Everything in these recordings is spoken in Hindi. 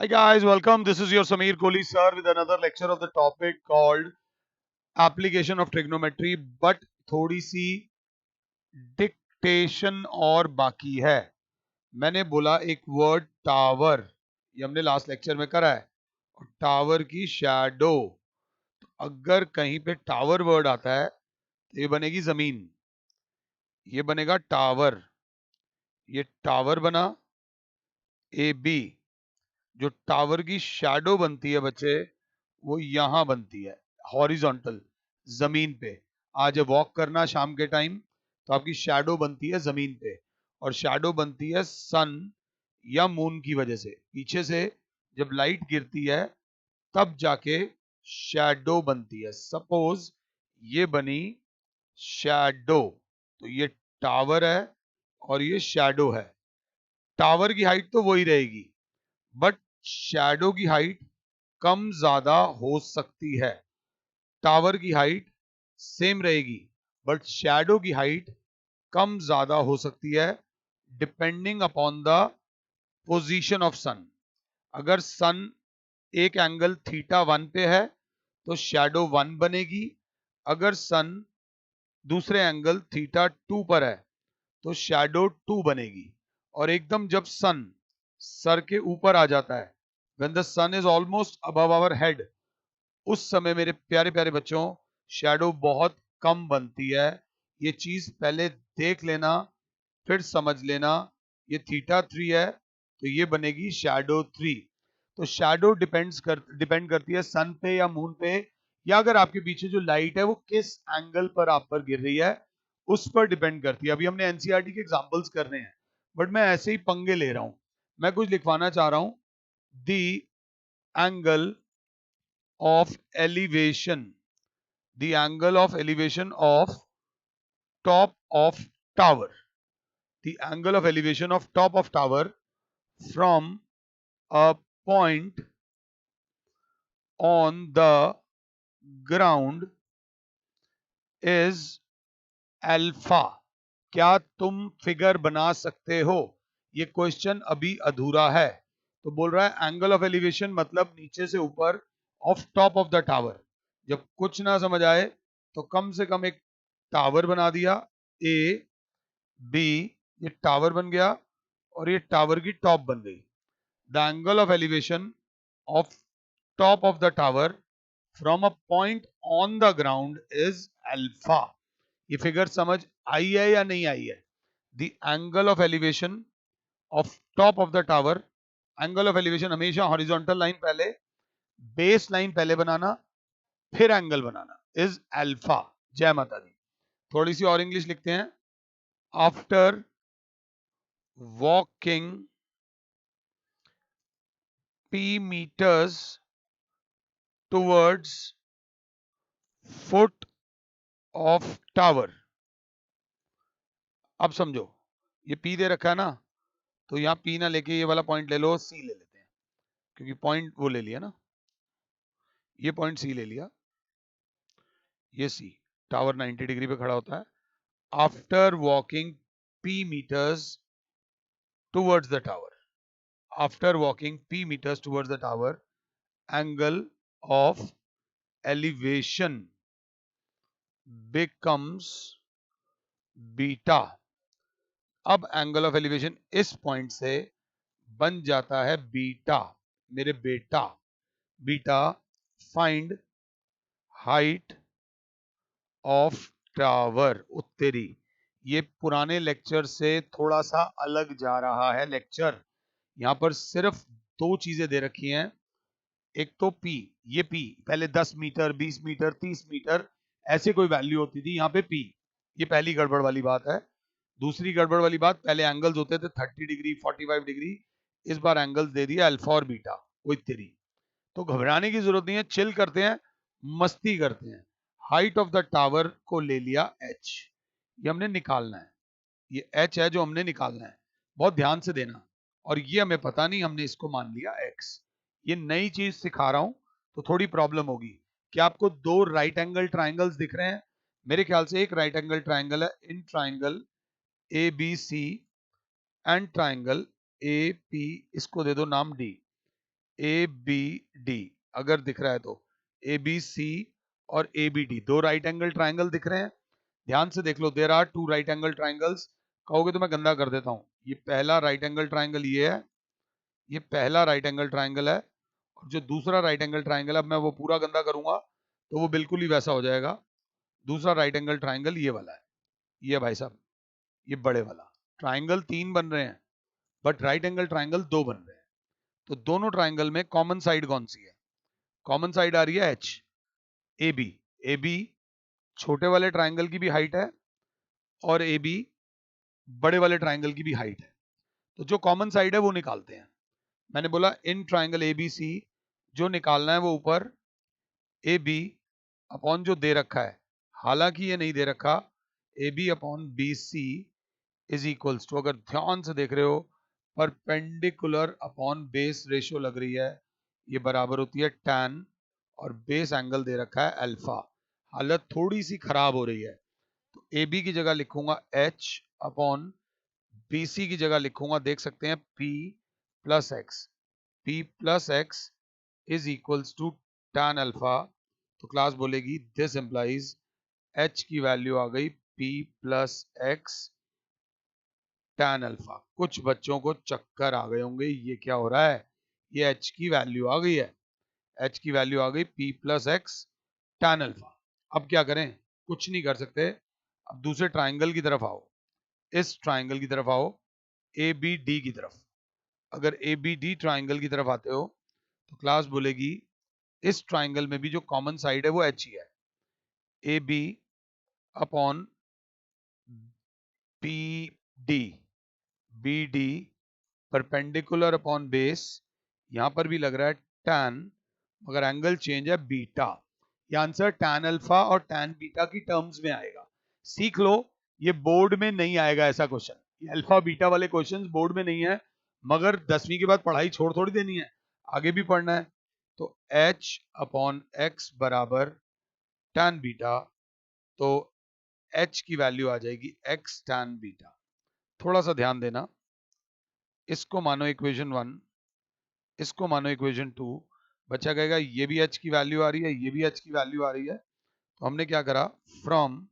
Hi guys, welcome. This is your Sameer Kohli sir with another lecture of the topic called application of trigonometry, but थोड़ी सी डिक्टेशन और बाकी है. मैंने बोला एक वर्ड टावर, ये हमने लास्ट लेक्चर में करा है, और टावर की शैडो. तो अगर कहीं पे टावर वर्ड आता है तो ये बनेगी जमीन, ये बनेगा टावर, ये टावर बना ए बी. जो टावर की शैडो बनती है बच्चे, वो यहां बनती है हॉरिजॉन्टल, जमीन पे. आज वॉक करना शाम के टाइम तो आपकी शैडो बनती है जमीन पे, और शैडो बनती है सन या मून की वजह से. पीछे से जब लाइट गिरती है तब जाके शैडो बनती है. सपोज ये बनी शैडो, तो ये टावर है और ये शैडो है. टावर की हाइट तो वही रहेगी, बट शैडो की हाइट कम ज्यादा हो सकती है. टावर की हाइट सेम रहेगी, बट शैडो की हाइट कम ज्यादा हो सकती है, depending upon the position of sun. अगर सन एक एंगल थीटा वन पे है तो शैडो वन बनेगी. अगर सन दूसरे एंगल थीटा टू पर है तो शैडो टू बनेगी. और एकदम जब सन सर के ऊपर आ जाता है, when the sun is almost above our head, उस समय मेरे प्यारे प्यारे बच्चों शैडो बहुत कम बनती है. ये चीज पहले देख लेना, फिर समझ लेना. ये थीटा थ्री है तो ये बनेगी शैडो थ्री. तो शैडो डिपेंड करती है सन पे या मून पे, या अगर आपके पीछे जो लाइट है वो किस एंगल पर आप पर गिर रही है उस पर डिपेंड करती है. अभी हमने एनसीईआरटी के एग्जांपल्स करने हैं, बट मैं ऐसे ही पंगे ले रहा हूं. मैं कुछ लिखवाना चाह रहा हूं. दी angle of elevation, the angle of elevation of top of tower, the angle of elevation of top of tower from a point on the ground is alpha. क्या तुम फिगर बना सकते हो? ये क्वेश्चन अभी अधूरा है. तो बोल रहा है एंगल ऑफ एलिवेशन मतलब नीचे से ऊपर, of top of the tower. जब कुछ ना समझ आए तो कम से कम एक टावर बना दिया, ए बी, ये टावर बन गया और ये टावर की टॉप बन गई. The angle of elevation of top of the tower from a point on the ground is alpha. ये फिगर समझ आई है या नहीं आई है? The angle of elevation of top of the tower, angle of elevation हमेशा हॉरिजॉन्टल लाइन पहले, बेस लाइन पहले बनाना, फिर एंगल बनाना, इज अल्फा. जय माता दी. थोड़ी सी और इंग्लिश लिखते हैं. After walking p meters towards foot of tower. अब समझो, ये p दे रखा है ना, तो यहां p ना लेके ये वाला पॉइंट ले लो, c ले लेते हैं, क्योंकि पॉइंट वो ले लिया ना, ये पॉइंट c ले लिया, ये c. टावर 90 डिग्री पे खड़ा होता है. After walking p meters towards the tower, after walking p meters towards the tower, angle of elevation becomes beta. अब एंगल ऑफ एलिवेशन इस पॉइंट से बन जाता है बीटा. मेरे बेटा, beta find height of tower. उत्तरी. ये पुराने लेक्चर से थोड़ा सा अलग जा रहा है लेक्चर. यहां पर सिर्फ दो चीजें दे रखी हैं. एक तो P, ये P पहले 10 मीटर 20 मीटर 30 मीटर ऐसे कोई वैल्यू होती थी, यहाँ पे P. ये पहली गड़बड़ वाली बात है. दूसरी गड़बड़ वाली बात, पहले एंगल्स होते थे 30 डिग्री 45 डिग्री, इस बार एंगल्स दे दिया अल्फा और बीटा. कोई तेरी. तो घबराने की जरूरत नहीं है, चिल करते हैं, मस्ती करते हैं. हाइट ऑफ द टावर को ले लिया h, ये हमने निकालना है. ये h है जो हमने निकालना है, बहुत ध्यान से देना. और ये हमें पता नहीं, हमने इसको मान लिया x. ये नई चीज सिखा रहा हूं तो थोड़ी प्रॉब्लम होगी. क्या आपको दो राइट एंगल ट्राइंगल्स दिख रहे हैं? मेरे ख्याल से एक राइट एंगल ट्राइंगल है. In triangle A B C and triangle A P, इसको दे दो नाम डी. ए बी डी अगर दिख रहा है तो ए बी सी और ए बी डी दो राइट एंगल ट्राइंगल दिख रहे हैं, ध्यान से देख लो। There are two right angle triangles. कहोगे तो मैं गंदा कर देता हूं। ये पहला राइट एंगल ट्राइंगल ये है, ये पहला राइट एंगल ट्राइंगल है, और जो दूसरा राइट एंगल ट्राइंगल है, अब मैं वो पूरा गंदा करूंगा तो वो बिल्कुल ही वैसा हो जाएगा। दूसरा राइट एंगल ट्राइंगल ये वाला है, ये भाई साहब, ये बड़े वाला। ट्राइंगल 3 बन रहे हैं बट राइट एंगल ट्राइंगल 2 बन रहे हैं। तो दोनों ट्राइंगल में कॉमन साइड कौन सी है? कॉमन साइड आ रही है H, A B. A B छोटे वाले ट्राइंगल की भी हाइट है और ए बी बड़े वाले ट्राइंगल की भी हाइट है। तो जो कॉमन साइड है वो निकालते हैं। मैंने बोला इन ट्राइंगल ए बी सी जो निकालना है वो ऊपर ए बी अपॉन जो दे रखा है, हालांकि ये नहीं दे रखा, A B upon B C is equals to, अगर ध्यान से देख रहे हो, परपेंडिकुलर अपॉन बेस रेशियो लग रही है, ये बराबर होती है tan, और बेस एंगल दे रखा है अल्फा। हालत थोड़ी सी खराब हो रही है, तो ए बी की जगह लिखूंगा h अपॉन बी सी की जगह लिखूंगा, देख सकते हैं p plus x. p plus x is equals to tan alpha. तो क्लास बोलेगी दिस इंप्लाइज h की वैल्यू आ गई p plus x tan alpha. कुछ बच्चों को चक्कर आ गए होंगे, ये क्या हो रहा है, ये h की वैल्यू आ गई है, h की वैल्यू आ गई p plus x tan alpha. अब क्या करें? कुछ नहीं कर सकते। अब दूसरे ट्राइंगल की तरफ आओ, इस ट्राइंगल की तरफ आओ, ए बी डी की तरफ। अगर ए बी डी ट्राइंगल की तरफ आते हो तो क्लास बोलेगी इस ट्राइंगल में भी जो कॉमन साइड है वो h ही है, A B upon B D, B D perpendicular upon base, यहां पर भी लग रहा है tan, मगर एंगल चेंज है बीटा। ये आंसर tan अल्फा और tan बीटा की टर्म्स में आएगा। सीख लो, ये बोर्ड में नहीं आएगा ऐसा क्वेश्चन। ये अल्फा बीटा वाले क्वेश्चंस बोर्ड में नहीं है, मगर 10वीं के बाद पढ़ाई छोड़ थोड़ी देनी है, आगे भी पढ़ना है। तो h अपॉन एक्स बराबर tan बीटा, तो h की वैल्यू आ जाएगी x tan बीटा। थोड़ा सा ध्यान देना, इसको मानो इक्वेशन 1, इसको मानो इक्वेशन 2। बच्चा कहेगा ये भी h की वैल्यू आ रही है, ये भी h की वैल्यू आ रही है, तो हमने क्या करा, from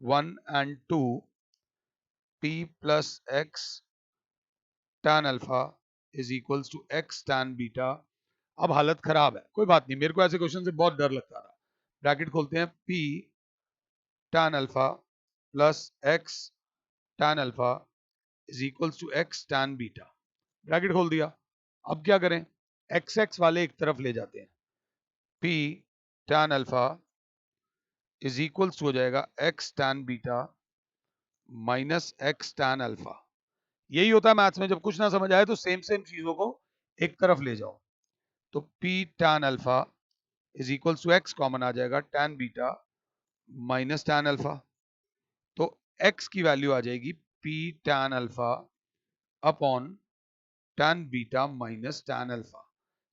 1 and 2 p plus x tan alpha is equals to x tan beta. अब हालत खराब है, कोई बात नहीं, मेरे को ऐसे क्वेश्चन से बहुत डर लगता था। ब्रैकेट खोलते हैं, p tan alpha plus x tan alpha is equals to x tan beta. Bracket खोल दिया। अब क्या करें, एक्स एक्स वाले एक तरफ ले जाते हैं, p tan alpha is equals हो जाएगा x tan beta minus x tan alpha. यही होता है मैथ्स में, जब कुछ ना समझ आए तो सेम सेम चीजों को एक तरफ ले जाओ। तो p tan alpha is equals to x, common आ जाएगा tan beta minus tan alpha. तो x की वैल्यू आ जाएगी p tan alpha upon tan beta minus tan alpha.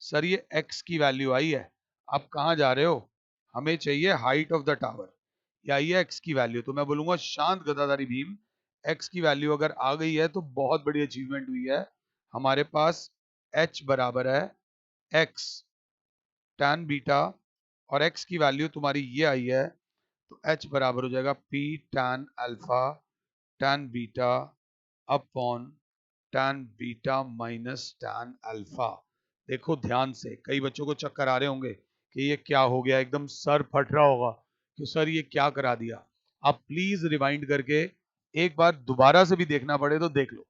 Sir ये x की वैल्यू आई है, आप कहाँ जा रहे हो? हमें चाहिए हाइट ऑफ द टावर, ये आई है x की वैल्यू। तो मैं बोलूंगा शांत गदाधारी भीम, x की वैल्यू अगर आ गई है तो बहुत बड़ी अचीवमेंट हुई है। हमारे पास h बराबर है x tan बीटा, और x की वैल्यू तुम्हारी ये आई है, तो h बराबर हो जाएगा p tan alpha tan beta upon tan beta minus tan alpha. देखो ध्यान से, कई बच्चों को चक्कर आ रहे होंगे कि ये क्या हो गया, एकदम सर फट रहा होगा कि सर ये क्या करा दिया। आप प्लीज रिवाइंड करके एक बार दोबारा से भी देखना पड़े तो देख लो,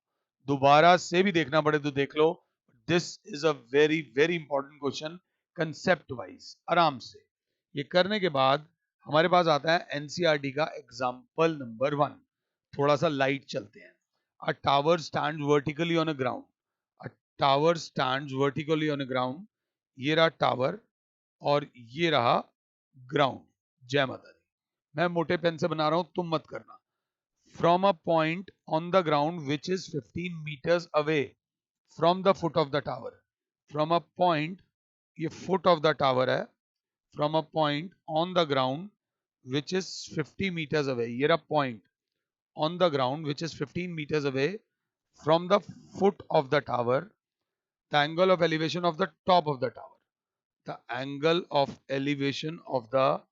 दोबारा से भी देखना पड़े तो देख लो। This is a very very important question, concept wise आराम से। ये करने के बाद हमारे पास आता है एनसीईआरटी का एग्जाम्पल नंबर 1। थोड़ा सा लाइट चलते हैं। A tower stands vertically on a ground. A tower stands vertically on a ground. ये रहा टावर और ये रहा ग्राउंड। जय माता दी। मैं मोटे पेन से बना रहा हूं, तुम मत करना। From a point on the ground which is 15 meters away from the foot of the tower. From a point, ये foot of the tower है, from a point on the ground which is 50 meters away. ये रहा point on the ground which is 15 meters away from the foot of the tower. The angle of elevation of the top of the tower, the angle of elevation of the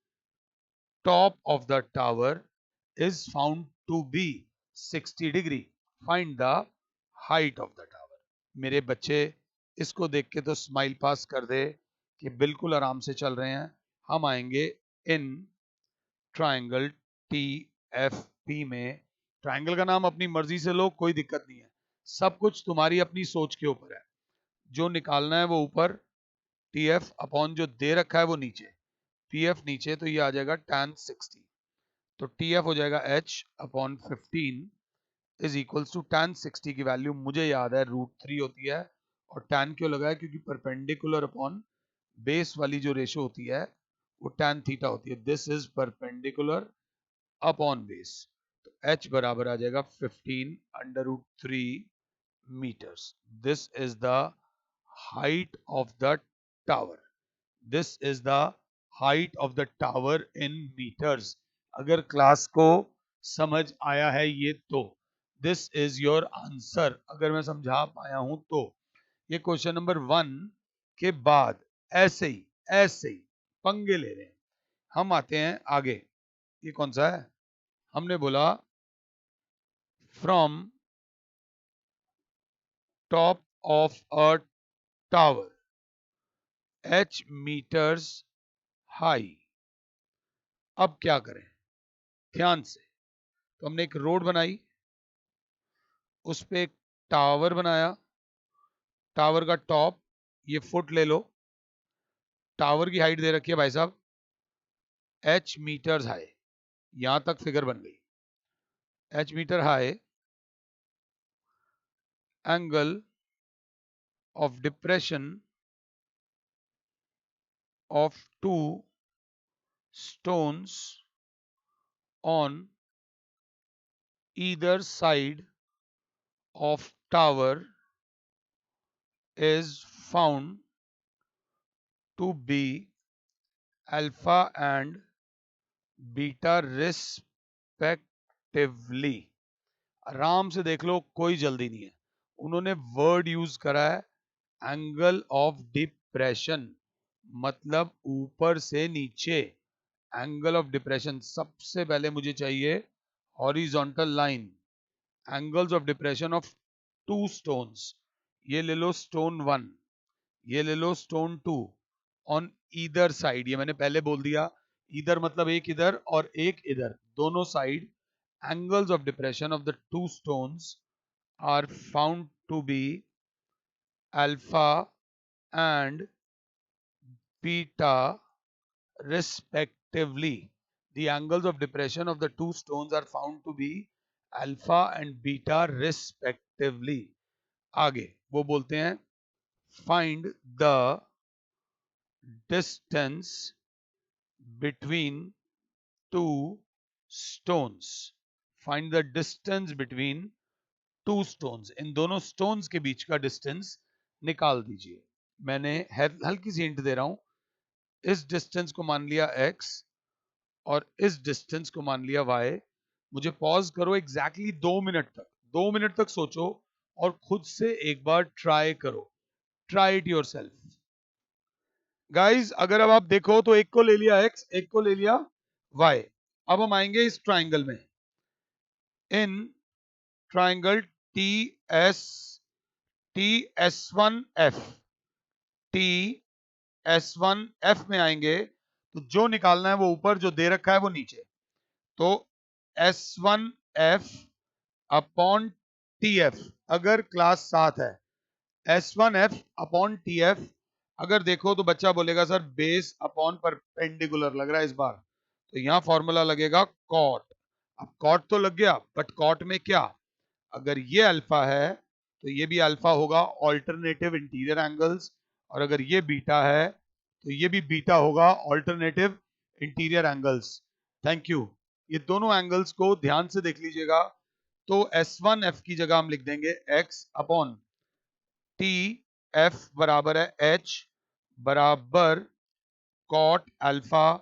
top of the tower is found to be 60 degree. Find the height of the tower. मेरे बच्चे इसको देख के तो स्माइल पास कर दे कि बिल्कुल आराम से चल रहे हैं. हम आएंगे इन ट्राइंगल TFP में. ट्राइंगल का नाम अपनी मर्जी से लो, कोई दिक्कत नहीं है. सब कुछ तुम्हारी अपनी सोच के ऊपर है. जो निकालना है वो ऊपर, TF अपॉन जो दे रखा है वो नीचे. PF नीचे, तो ये आ जाएगा tan 60. तो TF हो जाएगा h upon 15 is equals to tan 60 की वैल्यू मुझे याद है √3 होती है. और tan क्यों लगा है? क्योंकि परपेंडिकुलर अपॉन बेस वाली जो रेशो होती है वो tan थीटा होती है. This is perpendicular upon base. तो h बराबर आ जाएगा 15 √3 meters. This is the height of the tower. This is the height of the tower in meters. अगर क्लास को समझ आया है ये तो दिस इज योर आंसर. अगर मैं समझा पाया हूं तो. ये क्वेश्चन नंबर 1 के बाद ऐसे ही पंगे ले रहे हैं. हम आते हैं आगे. ये कौन सा है? हमने बोला from top of a tower h meters high. अब क्या करें? ध्यान से. तो हमने एक रोड बनाई, उस पे एक टावर बनाया. टावर का टॉप ये फुट ले लो. टावर की हाइट दे रखी है भाई साहब h मीटर्स हाई. यहां तक फिगर बन गई. h metre high. Angle of depression of two stones on either side of tower is found to be alpha and beta respectively. आराम से देख लो, कोई जल्दी नहीं है. उन्होंने वर्ड यूज करा है एंगल ऑफ डिप्रेशन, मतलब ऊपर से नीचे. Angle of depression. सबसे पहले मुझे चाहिए horizontal line. Angles of depression of two stones. ये ले लो स्टोन 1, ये ले लो स्टोन 2 ऑन ईदर साइड. ये मैंने पहले बोल दिया, ईदर मतलब एक इधर और एक इधर, दोनों side. Angles of depression of the to stones are found to be alpha and beta respectively. The angles of depression of the two stones are found to be alpha and beta respectively. आगे वो बोलते हैं find the distance between two stones. Find the distance between two stones. इन दोनों स्टोन्स के बीच का डिस्टेंस निकाल दीजिए. मैंने हल्की सी हिंट दे रहा हूं. इस डिस्टेंस को मान लिया x और इस डिस्टेंस को मान लिया y. मुझे पॉज करो एग्जैक्टली 2 मिनट तक. 2 मिनट तक सोचो और खुद से एक बार ट्राई करो. Try it yourself guys. अगर अब आप देखो तो एक को ले लिया x, एक को ले लिया y. अब हम आएंगे इस ट्राइंगल में. In triangle TS1F. TS1F में आएंगे तो जो निकालना है वो ऊपर, जो दे रखा है वो नीचे. तो S1F अपॉन TF. अगर क्लास 7 है, S1F अपॉन TF अगर देखो तो बच्चा बोलेगा सर बेस अपॉन परपेंडिकुलर लग रहा है इस बार. तो यहां फॉर्मूला लगेगा कॉट. अब कॉट तो लग गया, बट कॉट में क्या? अगर ये अल्फा है तो ये भी अल्फा होगा, ऑल्टरनेटिव इंटीरियर एंगल्स. और अगर ये बीटा है तो ये भी बीटा होगा, alternative interior angles. Thank you. ये दोनों एंगल्स को ध्यान से देख लीजिएगा. तो S1F की जगह हम लिख देंगे x अपॉन TF बराबर है h बराबर कॉट अल्फा.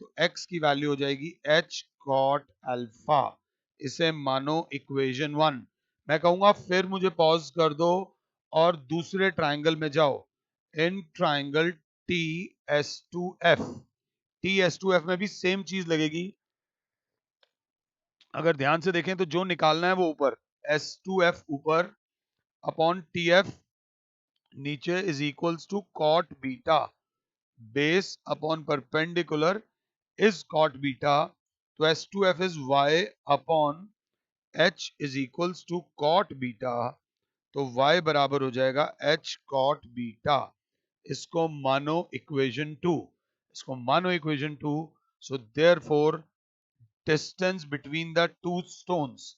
तो x की वैल्यू हो जाएगी h कॉट अल्फा. इसे मानो इक्वेशन 1. मैं कहूंगा फिर मुझे पॉज कर दो और दूसरे ट्राइंगल में जाओ, इन ट्राइंगल TS2F, TS2F में भी सेम चीज लगेगी। अगर ध्यान से देखें तो जो निकालना है वो ऊपर S2F ऊपर अपॉन TF नीचे is equals to cot beta base upon perpendicular is cot beta, तो S2F is y upon h is equals to cot beta, तो y बराबर हो जाएगा h कॉट बीटा। इसको मानो इक्वेशन 2, इसको मानो equation 2। So therefore distance between the two stones,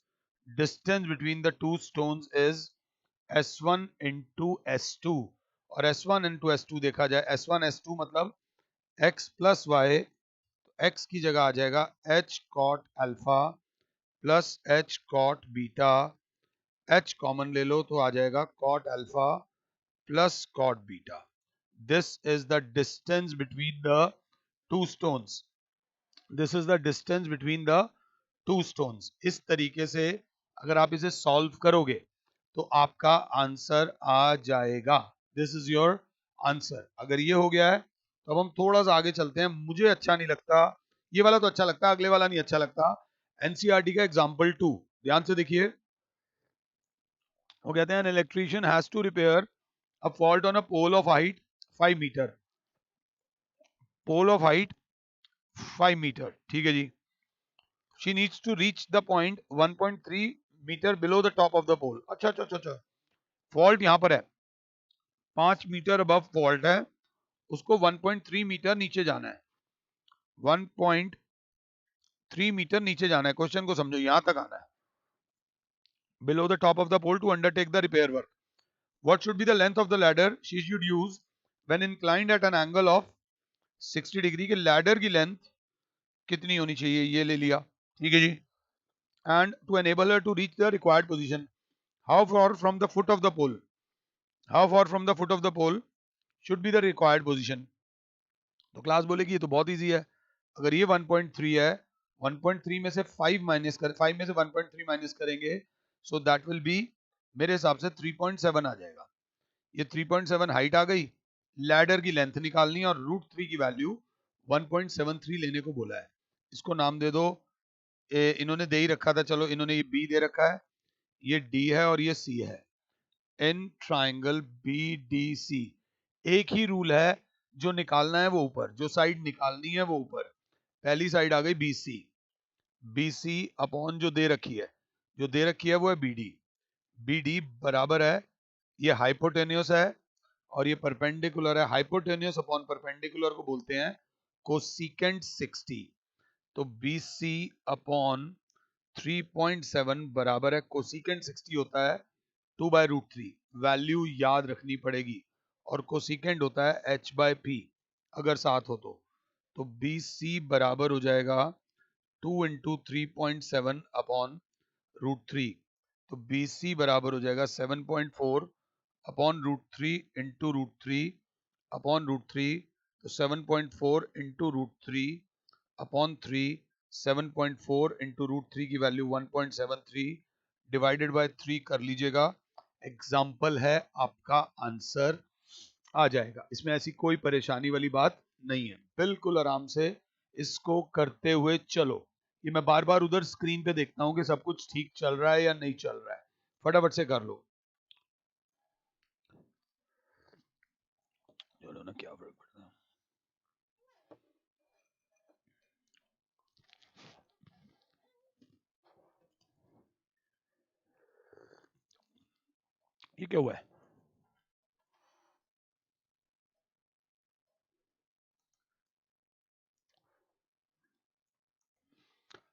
distance between the two stones is S1 into S2, और S1 into S2 देखा जाए, S1 S2 मतलब x प्लस y, x की जगह आ जाएगा h cot alpha plus h cot beta, h common ले लो तो आ जाएगा cot alpha plus cot beta. This is the distance between the two stones. This is the distance between the two stones. इस तरीके से अगर आप इसे सॉल्व करोगे तो आपका आंसर आ जाएगा। This is your answer. अगर ये हो गया है तो अब हम थोड़ा सा आगे चलते हैं। मुझे अच्छा नहीं लगता, ये वाला तो अच्छा लगता है, अगले वाला नहीं अच्छा लगता। एनसीईआरटी का एग्जाम्पल 2 ध्यान से देखिए। वो कहते हैं an electrician has to repair a fault on a pole of height 5 metre, pole of height 5 metre, ठीक है जी। She needs to reach the point 1.3 metre below the top of the pole। अच्छा अच्छा अच्छा अच्छा, फॉल्ट यहां पर है, 5 मीटर अबव फॉल्ट है, उसको 1.3 मीटर नीचे जाना है, 1.3 मीटर नीचे जाना है। क्वेश्चन को समझो, यहां तक आना है। below the top of the pole to undertake the repair work, what should be the length of the ladder she should use when inclined at an angle of 60 degree. के लैडर की लेंथ कितनी होनी चाहिए, ये ले लिया, ठीक है जी। and to enable her to reach the required position, how far from the foot of the pole, how far from the foot of the pole should be the required position। तो क्लास बोलेगी ये तो बहुत इजी है, अगर ये 1.3 है, 1.3 में से 5 माइनस कर, 5 में से 1.3 माइनस करेंगे, सो दैट विल बी, मेरे हिसाब से 3.7 आ जाएगा। ये 3.7 हाइट आ गई, लैडर की लेंथ निकालनी है और रूट 3 की वैल्यू 1.73 लेने को बोला है। इसको नाम दे दो, इन्होंने दे ही रखा था, चलो इन्होंने ये बी दे रखा है, ये डी है और ये सी है। इन ट्राइंगल BDC एक ही रूल है, जो निकालना है वो ऊपर, जो साइड निकालनी है वो ऊपर। पहली साइड आ गई BC, BC अपॉन जो दे रखी है, जो दे रखी है वो है BD, BD बराबर है, ये हाइपोटेन्यूस है और ये परपेंडिकुलर है। हाइपोटेन्यूस अपॉन परपेंडिकुलर को बोलते हैं कोसिकेंट 60, तो BC अपॉन 3.7 बराबर है कोसिकेंट 60 होता है 2/√3, वैल्यू याद रखनी पड़ेगी, और कोसिकेंट होता है h/p अगर साथ हो तो BC बराबर हो जाएगा 2 इंटू 3.7 अपॉन √3, तो BC बराबर हो जाएगा 7.4 अपॉन √3 इंटू √3 अपॉन √3, तो 7.4 इंटू √3 अपॉन 3, 7.4 इंटू √3 की वैल्यू 1.73 डिवाइडेड बाय 3 कर लीजिएगा। एग्जाम्पल है, आपका आंसर आ जाएगा। इसमें ऐसी कोई परेशानी वाली बात नहीं है, बिल्कुल आराम से इसको करते हुए चलो। ये मैं बार बार उधर स्क्रीन पे देखता हूं कि सब कुछ ठीक चल रहा है या नहीं चल रहा है, फटाफट से कर लो। चलो ना, क्या फर्क पड़ता है। ये क्या हुआ है?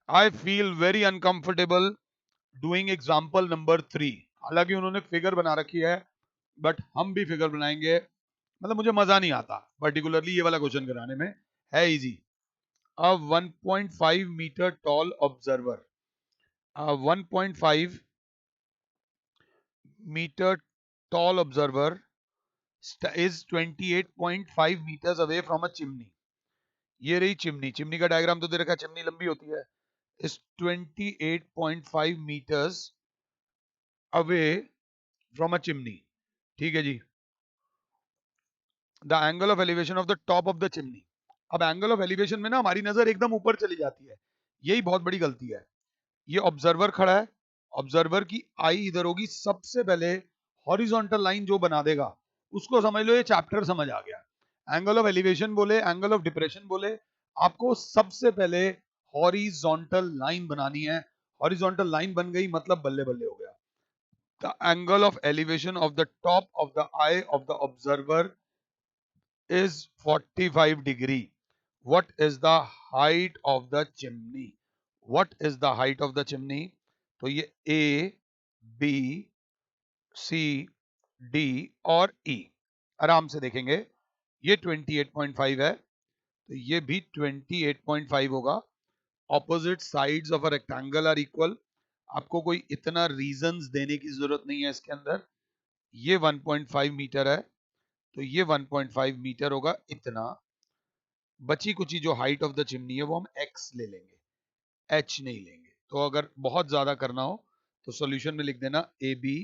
I feel very uncomfortable doing example number 3। हालांकि उन्होंने फिगर बना रखी है, बट हम भी फिगर बनाएंगे, मतलब मुझे मजा नहीं आता पर्टिकुलरली ये वाला क्वेश्चन कराने में, है easy. A 1.5 meter tall observer, a 1.5 meter tall observer is 28.5 meters away from a chimney। ये रही चिमनी, चिमनी का डायग्राम तो दे रखा है, चिमनी लंबी होती है, is 28.5 meters away from a chimney। ठीक है जी। The angle of elevation of the top of the chimney. अब एंगल ऑफ एलिवेशन में ना हमारी नजर एकदम ऊपर चली जाती है, यही बहुत बड़ी गलती है। ये ऑब्जर्वर खड़ा है, ऑब्जर्वर की आई इधर होगी, सबसे पहले हॉरिजॉन्टल लाइन जो बना देगा उसको समझ लो ये चैप्टर समझ आ गया। एंगल ऑफ एलिवेशन बोले, एंगल ऑफ डिप्रेशन बोले, आपको सबसे पहले हॉरिजॉन्टल लाइन बनानी है। हॉरिजॉन्टल लाइन बन गई मतलब बल्ले बल्ले हो गया। The angle of elevation of the top of the I of the observer is 45 degree. What is the height of the chimney? What is the height of the chimney? तो ये A, B, C, D और E आराम से देखेंगे। ये 28.5 है, तो ये भी 28.5 होगा। Opposite sides of a rectangle are equal. आपको कोई इतना रीजंस देने की जरूरत नहीं है इसके अंदर। ये 1.5 मीटर है, तो ये 1.5 मीटर होगा इतना। बची कुची जो हाइट ऑफ द चिमनी है वो हम x ले लेंगे, h नहीं लेंगे। तो अगर बहुत ज्यादा करना हो तो सॉल्यूशन में लिख देना A B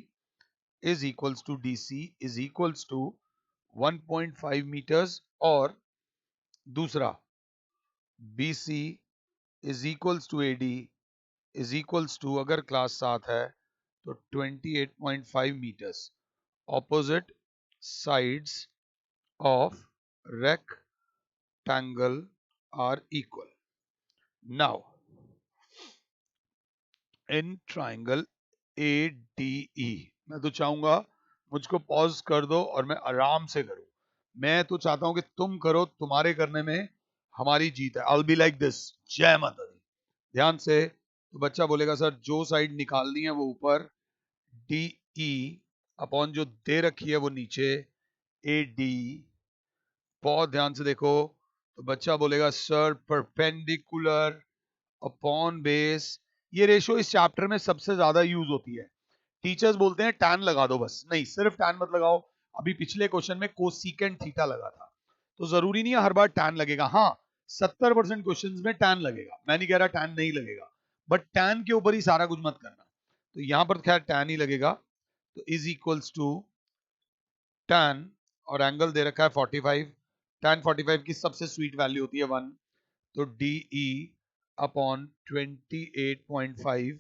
is equals to D C is equals to 1.5 metres, और दूसरा B C is equals to A D is equals to, अगर क्लास 7 है तो 28.5 metres. Opposite sides of rectangle are equal. Now in triangle ADE, मैं तो चाहूंगा मुझको पॉज कर दो और मैं आराम से करूं। मैं तो चाहता हूं कि तुम करो, तुम्हारे करने में हमारी जीत है। I'll be like this, जय माता दी। ध्यान से, तो बच्चा बोलेगा सर जो साइड निकालनी है वो ऊपर, DE अपॉन जो दे रखी है वो नीचे, AD। बहुत ध्यान से देखो, तो बच्चा बोलेगा सर परपेंडिकुलर अपॉन बेस। ये रेशो इस चैप्टर में सबसे ज्यादा यूज होती है। टीचर्स बोलते हैं टैन लगा दो, बस नहीं, सिर्फ टैन मत लगाओ। अभी पिछले क्वेश्चन में कोसिकेंट थीटा लगा था, तो जरूरी नहीं है हर बार टैन लगेगा। हाँ, 70% क्वेश्चन में टैन लगेगा, मैं नहीं कह रहा टैन नहीं लगेगा, बट टैन के ऊपर ही सारा कुछ मत करना। तो यहां पर खैर टैन ही लगेगा, तो इज इक्वल्स टू टैन, और एंगल दे रखा है 45। टैन 45 की सबसे स्वीट वैल्यू होती है 1, तो D E upon 28.5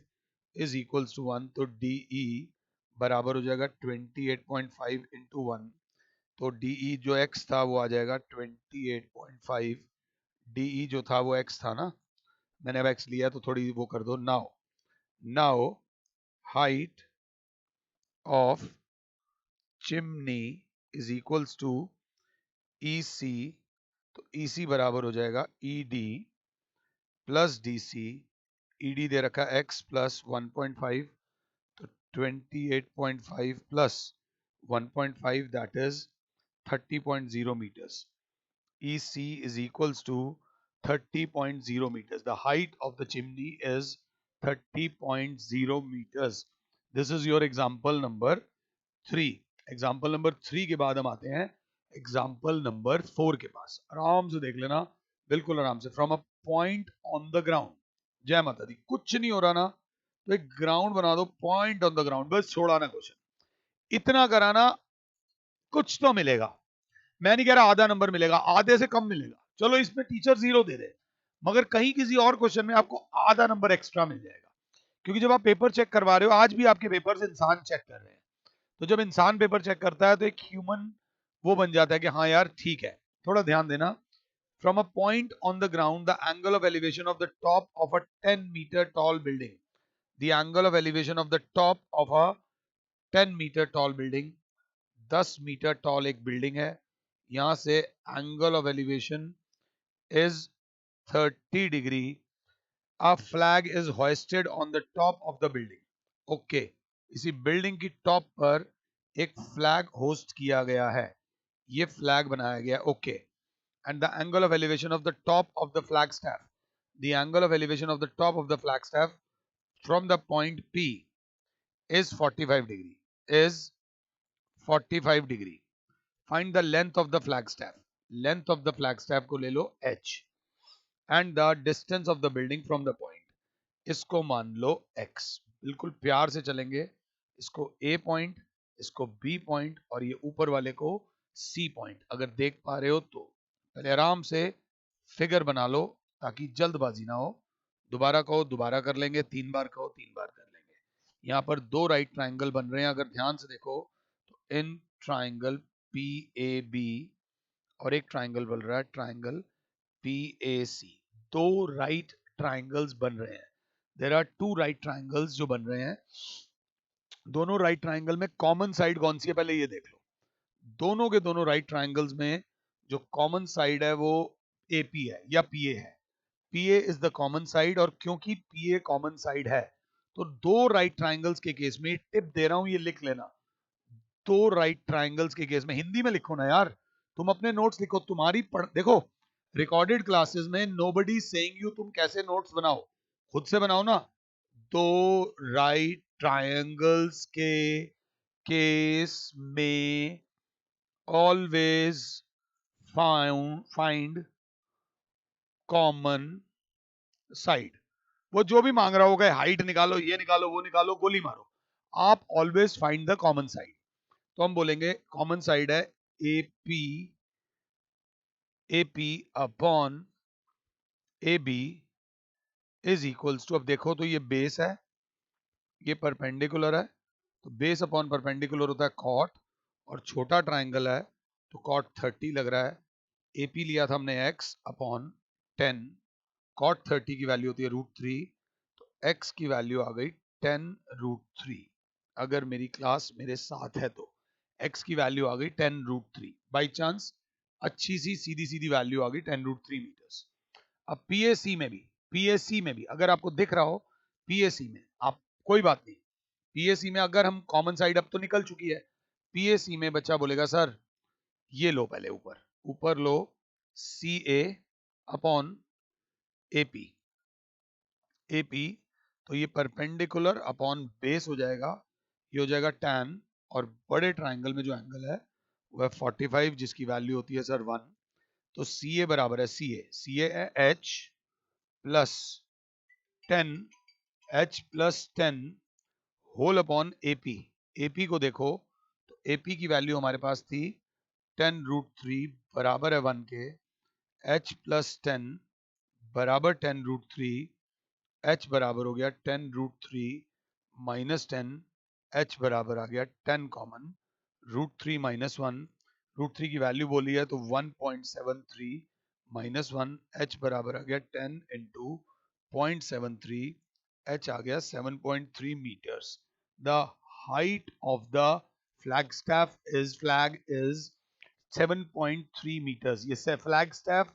is equals to 1। तो डी ई बराबर हो जाएगा 28.5 इंटू 1। तो डी ई जो x था वो आ जाएगा 28.5। डी ई जो था वो x था ना, मैंने अब x लिया तो थोड़ी वो कर दो। Now now height of chimney is equals to E C. तो ई सी बराबर हो जाएगा E D plus D C. E D दे रखा x प्लस 1.5, तो 28.5 plus 1.5 that is 30.0 meters. EC is equals to 30.0 meters. The height of the chimney is 30.0 meters. This is your example number 3. Example number 3 के बाद हम आते हैं एग्जाम्पल नंबर 4 के पास। आराम से देख लेना, बिल्कुल आराम से। From a point on the ground, जय माता दी। कुछ नहीं हो रहा ना, तो एक ग्राउंड बना दो, पॉइंट ऑन द ग्राउंड, बस छोड़ाना क्वेश्चन। इतना कराना, कुछ तो मिलेगा। मैं नहीं कह रहा आधा नंबर मिलेगा, आधे से कम मिलेगा, चलो इसमें टीचर 0 दे दे, मगर कहीं किसी और क्वेश्चन में आपको आधा नंबर एक्स्ट्रा मिल जाएगा। क्योंकि जब आप पेपर चेक करवा रहे हो, आज भी आपके पेपर्स इंसान चेक कर रहे हैं, तो जब इंसान पेपर चेक करता है तो एक ह्यूमन वो बन जाता है कि हाँ यार ठीक है। थोड़ा ध्यान देना। From a point on the ground the angle of elevation of the top of a 10 metre tall building, the angle of elevation of the top of a 10 metre tall building, 10 metre tall एक बिल्डिंग है, यहां से angle of elevation is 30 degree. A flag is hoisted on the top of the building. Okay, इसी बिल्डिंग की टॉप पर एक फ्लैग होस्ट किया गया है, ये फ्लैग बनाया गया। Okay, and the angle of elevation of the top of the flag staff, the angle of elevation of the top of the flag staff from the point P is 45 degree, is 45 degree. Find the length of the flagstaff. Length of the flagstaff को ले लो h, and the distance of the building from the point, इसको मान लो x। बिल्कुल प्यार से चलेंगे, इसको a पॉइंट, इसको बी पॉइंट और ये ऊपर वाले को सी पॉइंट। अगर देख पा रहे हो तो पहले आराम से फिगर बना लो ताकि जल्दबाजी ना हो। दोबारा कहो दोबारा कर लेंगे, 3 बार कहो 3 बार कर लेंगे। यहाँ पर 2 राइट ट्राइंगल बन रहे हैं, अगर ध्यान से देखो तो in triangle P A B और एक ट्राइंगल बन रहा है triangle P A C. 2 right triangles बन रहे हैं। देयर आर 2 राइट ट्राइंगल्स जो बन रहे हैं। दोनों राइट ट्राइंगल में कॉमन साइड कौन सी है पहले ये देख लो। दोनों के दोनों राइट ट्राइंगल्स में जो कॉमन साइड है वो एपी है या पीए है। पीए इज द कॉमन साइड, और क्योंकि पीए कॉमन साइड है तो 2 राइट ट्राइंगल्स के केस में, टिप दे रहा हूं ये लिख लेना, 2 राइट ट्राइंगल्स के केस में, हिंदी में लिखो ना यार, तुम अपने नोट्स लिखो। तुम्हारी देखो रिकॉर्डेड क्लासेस में नोबडी सेइंग यू तुम कैसे नोट्स बनाओ, खुद से बनाओ ना। 2 राइट ट्राइंगल्स के केस में ऑलवेज फाइंड कॉमन साइड। वो जो भी मांग रहा होगा, हाइट निकालो, ये निकालो, वो निकालो, गोली मारो, आप always find the common side. तो हम बोलेंगे कॉमन साइड है AP upon A B is equals to, अब देखो तो ये बेस है, ये परपेंडिकुलर है, तो बेस अपॉन परपेंडिकुलर होता है कॉट, और छोटा ट्राइंगल है तो कॉट 30 लग रहा है। एपी लिया था हमने x अपॉन 10, कॉट 30 की वैल्यू होती है √3, तो x की वैल्यू आ गई 10√3। अगर मेरी क्लास मेरे साथ है तो x की वैल्यू आ गई 10√3, बाई चांस अच्छी सी सीधी सीधी वैल्यू आ गई 10√3 मीटर्स। अब पीएससी में भी अगर आपको दिख रहा हो, पीएससी में आप कोई बात नहीं, पीएससी में अगर हम कॉमन साइड अब तो निकल चुकी है, पीएससी में बच्चा बोलेगा सर ये लो, पहले ऊपर लो सी ए अपॉन एपी, तो ये परपेंडिकुलर अपॉन बेस हो जाएगा, ये हो जाएगा tan, और बड़े ट्राइंगल में जो एंगल है वह 45 जिसकी वैल्यू होती है सर 1। तो सी ए बराबर है सी ए है h plus 10 whole upon AP को देखो तो एपी की वैल्यू हमारे पास थी 10√3 बराबर है 1 के, h प्लस 10 बराबर 10√3, h बराबर हो गया 10√3 माइनस 10, h बराबर आ गया 10 कॉमन, √3 माइनस 1, √3 की वैल्यू बोली है तो 1.73 माइनस 1, h बराबर आ गया 10 इंटू 0.73, h आ गया 7.3 metres. The height of the flag is 7.3 metres. ये फ्लैग स्टैफ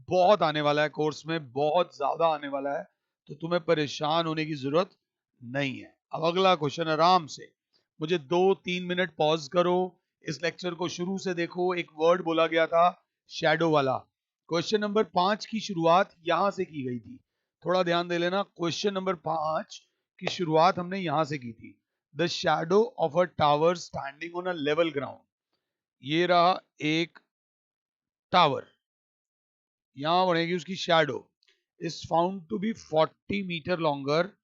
बहुत आने वाला है कोर्स में, बहुत ज्यादा आने वाला है, तो तुम्हें परेशान होने की जरूरत नहीं है। अब अगला क्वेश्चन आराम से, मुझे 2-3 मिनट पॉज करो, इस लेक्चर को शुरू से देखो। एक वर्ड बोला गया था शैडो वाला। क्वेश्चन नंबर 5 की शुरुआत यहां से की गई थी, थोड़ा ध्यान दे लेना। क्वेश्चन नंबर 5 की शुरुआत हमने यहां से की थी। The shadow of a tower standing on a level ground. ये रहा एक टावर, यहां बनेगी उसकी shadow, is found to be 40 meter longer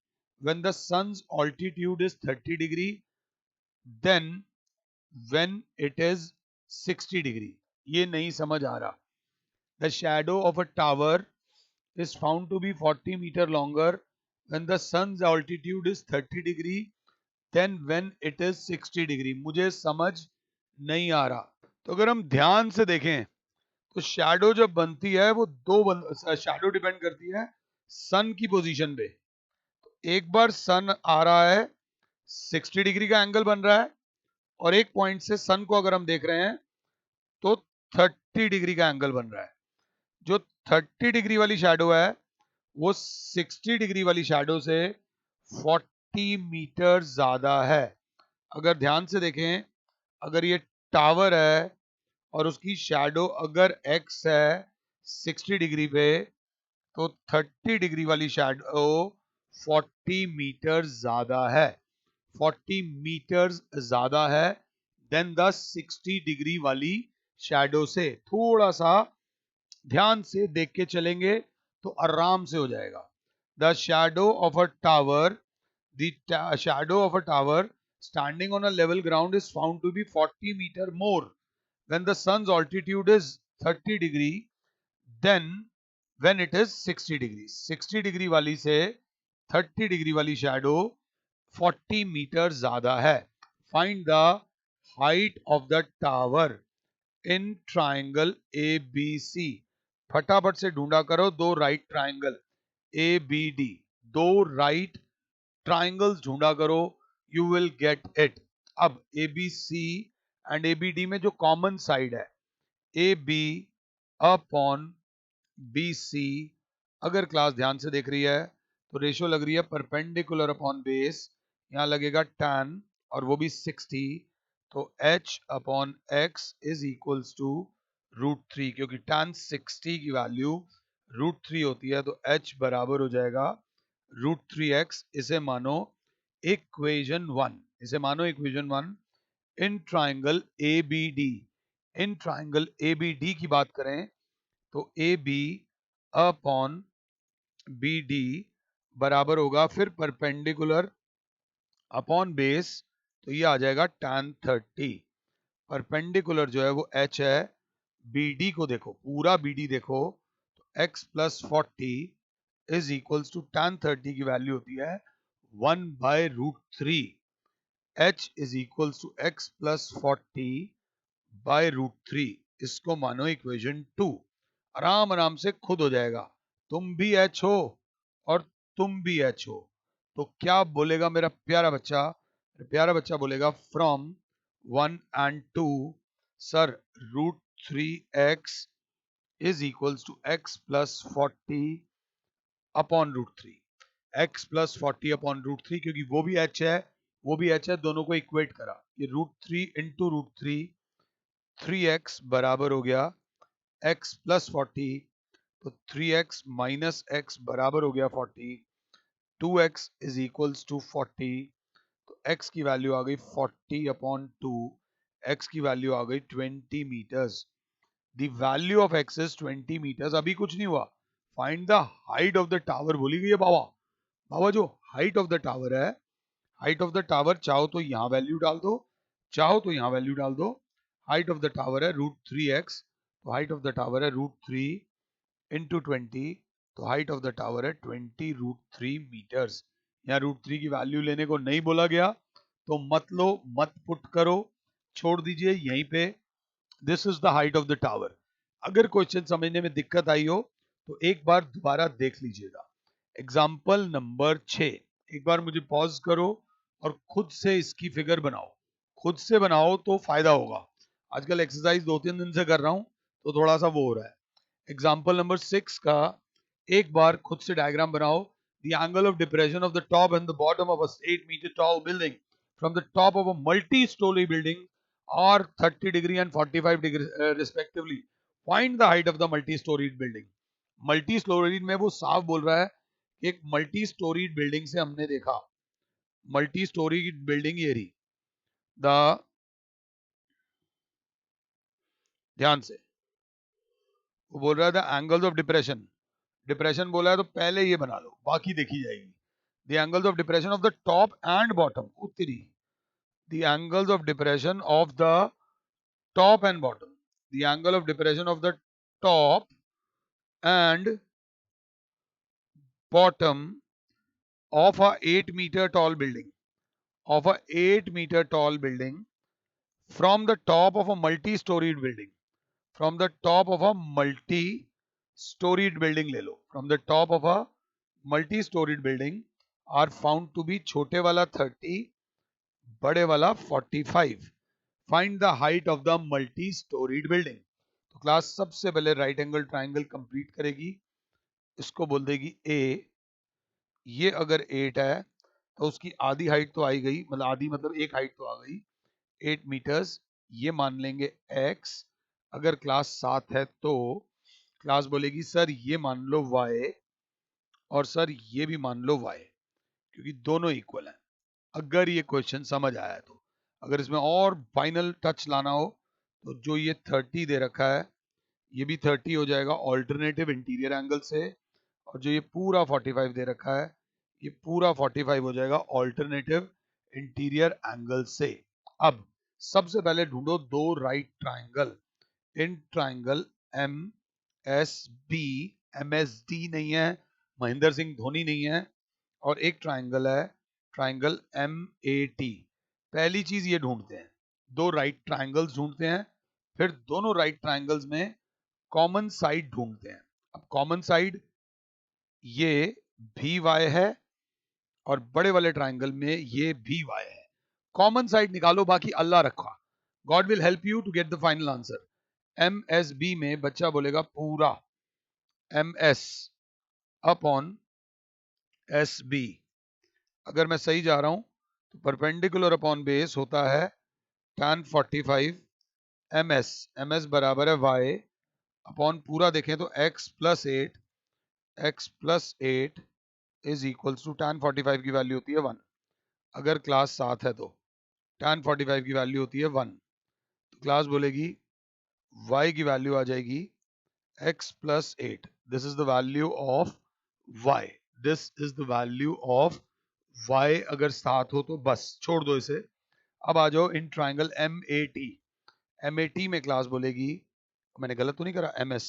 when the sun's altitude is 30 degree then when it is 60 degree। ये नहीं समझ आ रहा। The shadow of a tower is found to be 40 meter longer when the sun's altitude is 30 degree then when it is 60 degree। मुझे समझ नहीं आ रहा। तो अगर हम ध्यान से देखें तो शैडो जब बनती है वो शैडो डिपेंड करती है सन की पोजीशन पे। एक बार सन आ रहा है 60 डिग्री का एंगल बन रहा है, और एक पॉइंट से सन को अगर हम देख रहे हैं तो 30 डिग्री का एंगल बन रहा है। जो 30 डिग्री वाली शैडो है वो 60 डिग्री वाली शैडो से 40 मीटर ज्यादा है। अगर ध्यान से देखें, अगर ये टावर है और उसकी शैडो अगर x है 60 डिग्री पे, तो 30 डिग्री वाली शैडो 40 मीटर ज्यादा है, 40 मीटर ज्यादा है देन द 60 डिग्री वाली शैडो से। थोड़ा सा ध्यान से देख के चलेंगे तो आराम से हो जाएगा। The shadow of a tower standing on a level ground is found to be 40 meter more when the sun's altitude is 30 degree then when it is 60 degree. 60 degree वाली से 30 डिग्री वाली शैडो 40 मीटर ज्यादा है. Find the height of the tower in triangle ABC. फटाफट से ढूंढा करो दो राइट ट्राइंगल ABD. दो राइट ट्राइंगल्स ढूंढा करो, यू विल गेट इट. अब ABC एंड ABD में जो कॉमन साइड है AB अपॉन BC, अगर क्लास ध्यान से देख रही है तो रेशियो लग रही है परपेंडिकुलर अपॉन बेस, यहां लगेगा tan और वो भी 60, तो h अपॉन x इज इक्वल्स टू √3, क्योंकि tan 60 की वैल्यू √3 होती है, तो h बराबर हो जाएगा √3x. इसे मानो इक्वेशन 1. इसे मानो equation 1. In triangle ABD, in triangle ABD की बात करें तो AB अपॉन BD बराबर होगा फिर परपेंडिकुलर अपॉन बेस, तो ये आ जाएगा tan 30. परपेंडिकुलर जो है वो h है, BD को देखो, पूरा BD देखो तो x plus 40 is equals to tan 30 की वैल्यू होती है 1/√3. h is equals to x plus 40/√3. इसको मानो इक्वेशन 2. आराम आराम से खुद हो जाएगा. तुम भी h हो और तुम भी h हो, तो क्या बोलेगा मेरा प्यारा बच्चा? मेरा प्यारा बच्चा बोलेगा from 1 and 2 sir √3x is equals to x plus 40 upon √3. x plus 40 upon √3, क्योंकि वो भी h है वो भी h है, दोनों को इक्वेट करा, ये √3 इंटू √3, 3x बराबर हो गया x प्लस 40, तो 3x माइनस x बराबर हो गया 40. 2x इज इक्वल्स टू 40, तो x की वैल्यू आ गई 40 अपॉन 2, x की वैल्यू आ गई 20 metres. The value of x is 20 metres. अभी कुछ नहीं हुआ. Find the height of the tower बोली गई है बाबा. बाबा जो हाइट ऑफ द टावर है, हाइट ऑफ द टावर चाहो तो यहाँ वैल्यू डाल दो, चाहो तो यहाँ वैल्यू डाल दो. हाइट ऑफ द टावर है √3x, तो हाइट ऑफ द टावर है √3 इंटू 20, तो हाइट ऑफ द टावर है 20√3 मीटर्स. यहाँ √3 की वैल्यू लेने को नहीं बोला गया, तो मत लो, मत पुट करो, छोड़ दीजिए यहीं पे. This is the height of the tower. अगर क्वेश्चन समझने में दिक्कत आई हो तो एक बार दोबारा देख लीजिएगा. Example number 6. एक बार मुझे पॉज करो और खुद से इसकी फिगर बनाओ. खुद से बनाओ तो फायदा होगा. आजकल एक्सरसाइज 2-3 दिन से कर रहा हूं तो थोड़ा सा वो हो रहा है. एग्जाम्पल नंबर 6 का एक बार खुद से डायग्राम बनाओ. The angle of depression of the top and the bottom of a 8 meter tall building from the top of a multi-story building are 30 degree and 45 degree respectively. Find the height of the multi-storied building. Multi-storied में वो साफ बोल रहा है कि एक multi-storied building से हमने देखा, multi-storied building ये रही. ध्यान से वो बोल रहा है the angles of depression. Depression बोला है तो पहले ये बना लो, बाकी देखी जाएगी. The angles of depression of the top and bottom, उत्तरी. The angles of depression of the top and bottom. The angle of depression of the top and bottom of a 8 meter tall building, of a 8 meter tall building from the top of a multi-storied building, from the top of a multi-storied building ले लो, from the top of a multi-storied building are found to be छोटे वाला 30, बड़े वाला 45. Find the height of the multi-storied building. तो क्लास सबसे पहले राइट एंगल ट्राइंगल कंप्लीट करेगी, इसको बोल देगी A. ये अगर 8 है तो उसकी आधी हाइट तो आई गई, मतलब आधी मतलब एक हाइट तो आ गई 8 मीटर्स. ये मान लेंगे x. अगर क्लास 7 है तो क्लास बोलेगी सर ये मान लो y और सर ये भी मान लो y, क्योंकि दोनों इक्वल हैं. अगर ये क्वेश्चन समझ आया है तो. अगर इसमें और फाइनल टच लाना हो तो जो ये 30 दे रखा है ये भी 30 हो जाएगा ऑल्टरनेटिव इंटीरियर एंगल से, और जो ये पूरा 45 दे रखा है ये पूरा 45 हो जाएगा ऑल्टरनेटिव इंटीरियर एंगल से। अब सबसे पहले ढूंढो दो right triangle in triangle M S B, M S D नहीं है, महेंद्र सिंह धोनी नहीं है, और एक ट्राइंगल है ट्राइंगल एम ए टी। पहली चीज ये ढूंढते हैं, दो राइट ट्राइंगल्स ढूंढते हैं, फिर दोनों राइट ट्राइंगल्स में कॉमन साइड ढूंढते हैं। अब कॉमन साइड ये भी वाई है और बड़े वाले ट्राइंगल में ये भी वाई है। कॉमन साइड निकालो, बाकी अल्लाह रखा। God will help you to get the final answer. M S B में बच्चा बोलेगा पूरा M S upon S B. अगर मैं सही जा रहा हूं तो परपेंडिकुलर अपॉन बेस होता है tan 45 एम एस बराबर है y अपॉन पूरा देखें तो x plus 8 is equals to tan 45 की वैल्यू होती है 1। अगर क्लास 7 है तो tan 45 की वैल्यू होती है 1, तो क्लास बोलेगी y की वैल्यू आ जाएगी x plus 8। This is the value of y, this is the value of y। अगर 7 हो तो बस छोड़ दो इसे। अब आ जाओ in triangle M A T. M A T में क्लास बोलेगी, मैंने गलत तो नहीं करा, एम एस,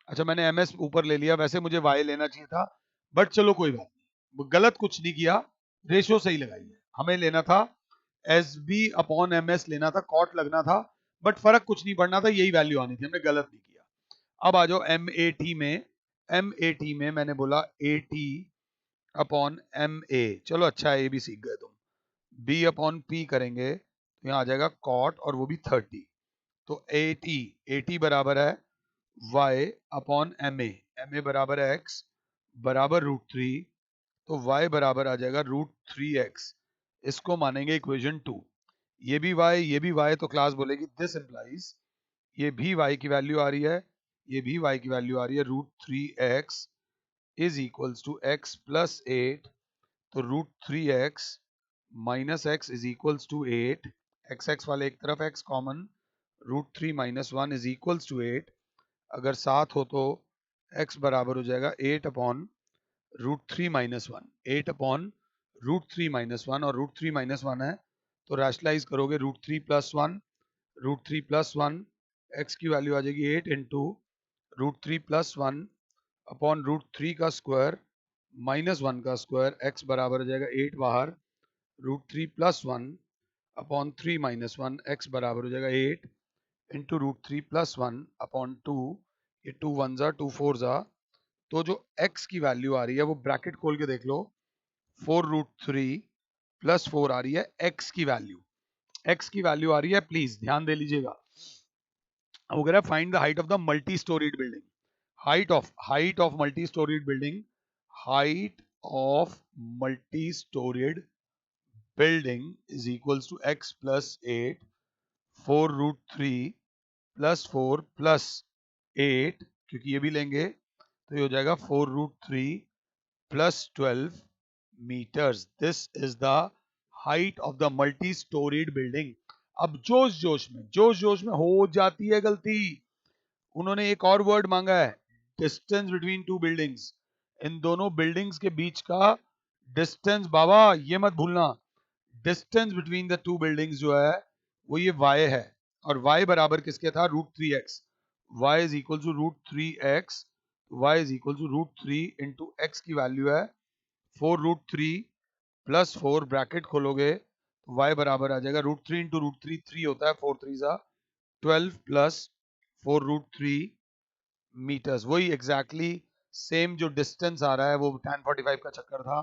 अच्छा मैंने एम एस ऊपर ले लिया, वैसे मुझे वाई लेना चाहिए था, बट चलो कोई बात नहीं, गलत कुछ नहीं किया, रेशो सही लगाई है। हमें लेना था S B upon M S लेना था, कॉट लगना था, बट फर्क कुछ नहीं पड़ना था, यही वैल्यू आनी थी, हमने गलत नहीं किया। अब आ जाओ एम ए टी में। एम ए टी में मैंने बोला A T upon M A, चलो अच्छा है, ए भी सीख गए तुम। बी अपॉन पी करेंगे तो यहाँ आ जाएगा कॉट और वो भी 30। तो ए टी बराबर है y अपॉन एम ए बराबर है x बराबर √3, तो y बराबर आ जाएगा √3x। इसको मानेंगे इक्वेशन 2। ये भी y तो क्लास बोलेगी दिस इंप्लाइज ये भी y की वैल्यू आ रही है, ये भी y की वैल्यू आ रही है, √3x is equals to x plus 8, तो √3x minus x is equals to 8, x वाले एक तरफ x common, √3 minus 1 is equals to 8। अगर 7 हो तो x बराबर हो जाएगा 8 अपॉन √3 माइनस 1, 8 अपॉन √3 माइनस 1, और √3 माइनस 1 है तो रैशनलाइज करोगे √3 प्लस 1, √3 प्लस 1, x की वैल्यू आ जाएगी 8 इंटू √3 प्लस 1 अपॉन √3 का स्क्वायर माइनस 1 का स्क्वायर, x बराबर हो जाएगा 8 बाहर, √3 प्लस 1 अपॉन 3 माइनस 1, x बराबर हो जाएगा 8 इंटू √3 प्लस 1 अपॉन 2, ये 2 1 जा 2 4 जा, तो जो x की वैल्यू आ रही है वो ब्रैकेट खोल के देख लो, 4√3 प्लस 4 आ रही है x की वैल्यू, x की वैल्यू आ रही है, प्लीज ध्यान दे लीजिएगा। अब कह रहा है find the height of the multi storied building. Height of multi storied building, height of multi storied building is equals to x plus 8, 4√3 plus 4 plus 8, क्योंकि ये भी लेंगे तो ये हो जाएगा 4√3 plus 12 metres. This is the height of the multi storied building. अब जोश जोश में हो जाती है गलती, उन्होंने एक और वर्ड मांगा है, डिस्टेंस बिटवीन टू बिल्डिंग्स। इन दोनों बिल्डिंग्स के बीच का डिस्टेंस, बाबा ये मत भूलना, distance between the two buildings जो है वो ये y है, और y बराबर किसके था, √3x। y is equal to √3x, y is equal to √3 into x की वैल्यू है 4√3 प्लस 4, ब्रैकेट खोलोगे तो y बराबर आ जाएगा √3 इंटू √3, 3 होता है, 4 3 जा 12 प्लस 4√3 मीटर्स। वही एग्जैक्टली सेम जो डिस्टेंस आ रहा है वो tan 45 का चक्कर था।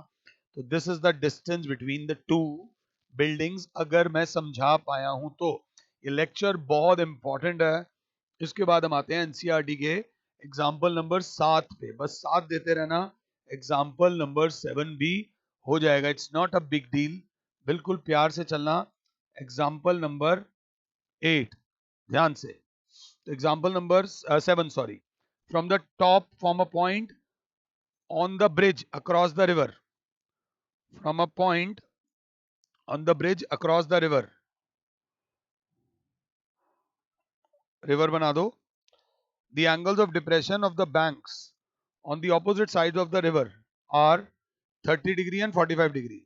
तो this is the distance between the two buildings, अगर मैं समझा पाया हूं तो। ये लेक्चर बहुत इंपॉर्टेंट है। इसके बाद हम आते हैं एनसीईआरटी के एग्जाम्पल नंबर 7 पे, बस 7 देते रहना, एग्जाम्पल नंबर 7 भी हो जाएगा, it's not a big deal, बिल्कुल प्यार से चलना। एग्जाम्पल नंबर 8 ध्यान से, example number 7 sorry, from the top form a point on the bridge across the river, from a point on the bridge across the river बना दो, the angles of depression of the banks on the opposite sides of the river are 30 degree and 45 degree.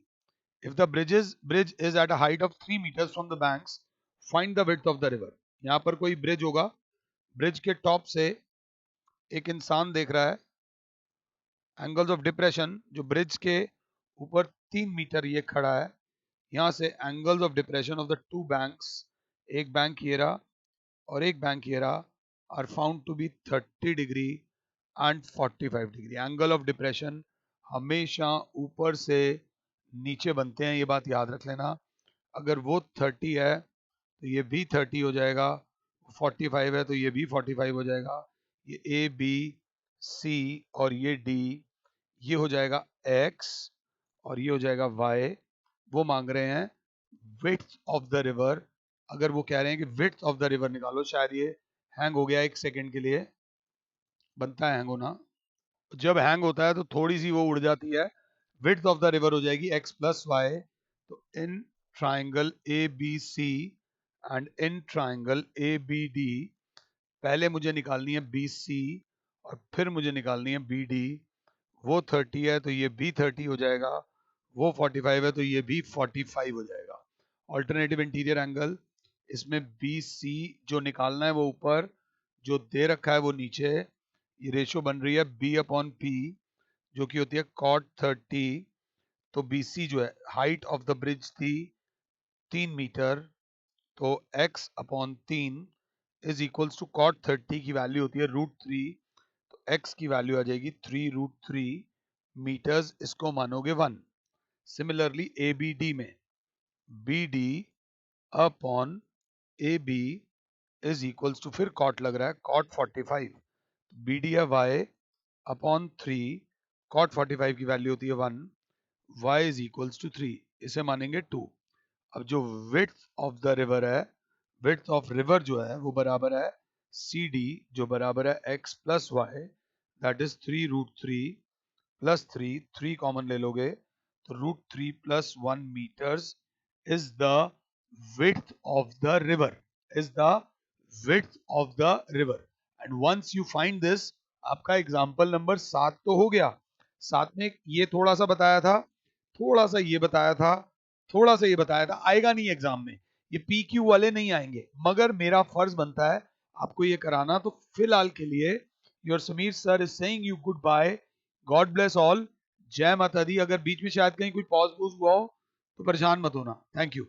If the bridge is at a height of 3 meters from the banks, find the width of the river. यहाँ पर कोई ब्रिज होगा, ब्रिज के टॉप से एक इंसान देख रहा है, एंगल्स ऑफ डिप्रेशन, जो ब्रिज के ऊपर 3 मीटर ये खड़ा है, यहाँ से angles of depression of the two banks, एक बैंक ये रहा और एक बैंक ये रहा, are found to be 30 degree and 45 degree. Angle of depression हमेशा ऊपर से नीचे बनते हैं, ये बात याद रख लेना. अगर वो 30 है तो ये भी 30 हो जाएगा, 45 है तो ये भी 45 हो जाएगा. ये ए बी सी और ये डी, ये हो जाएगा x और ये हो जाएगा y. वो मांग रहे हैं width ऑफ द रिवर. अगर वो कह रहे हैं कि width ऑफ द रिवर निकालो, शायद ये हैंग हो गया 1 सेकेंड के लिए, बनता है हैंग होना. जब हैंग होता है तो थोड़ी सी वो उड़ जाती है, width ऑफ द रिवर हो जाएगी x प्लस वाई. तो in triangle A B C and in triangle A B D, पहले मुझे निकालनी है बी सी और फिर मुझे निकालनी है बी डी. वो 30 है तो ये भी 30 हो जाएगा, वो 45 है तो ये भी 45 हो जाएगा. ऑल्टरनेटिव इंटीरियर एंगल, इसमें बी सी जो निकालना है वो ऊपर, जो दे रखा है वो नीचे. ये रेशो बन रही है b अपॉन p, जो कि होती है cot 30. तो BC जो है, हाइट ऑफ द ब्रिज थी 3 मीटर, तो x upon 3 is equals to cot 30 की वैल्यू होती है √3. तो x की वैल्यू आ जाएगी 3√3 मीटर्स, इसको मानोगे 1. सिमिलरली ABD में BD upon AB is equals to, फिर cot लग रहा है, cot 45. BD है y अपॉन 3, cot 45 की वैल्यू होती है 1, y इज इक्वल्स टू 3, इसे मानेंगे 2. अब जो width ऑफ द रिवर है, width ऑफ रिवर जो है वो बराबर है CD, जो बराबर है x plus y, that is 3√3 plus 3 common ले लोगे तो √3 plus 1 metres is the width of the river, is the width of the river. And once you find this, आपका एग्जाम्पल नंबर 7 तो हो गया. 7 में ये थोड़ा सा बताया था, थोड़ा सा ये बताया था, थोड़ा सा ये बताया था, आएगा नहीं एग्जाम में, ये PQ वाले नहीं आएंगे, मगर मेरा फर्ज बनता है आपको ये कराना. तो फिलहाल के लिए your Sameer sir is saying you goodbye, God bless all, जय माता दी. अगर बीच में शायद कहीं कोई पॉज हुआ हो तो परेशान मत होना. Thank you.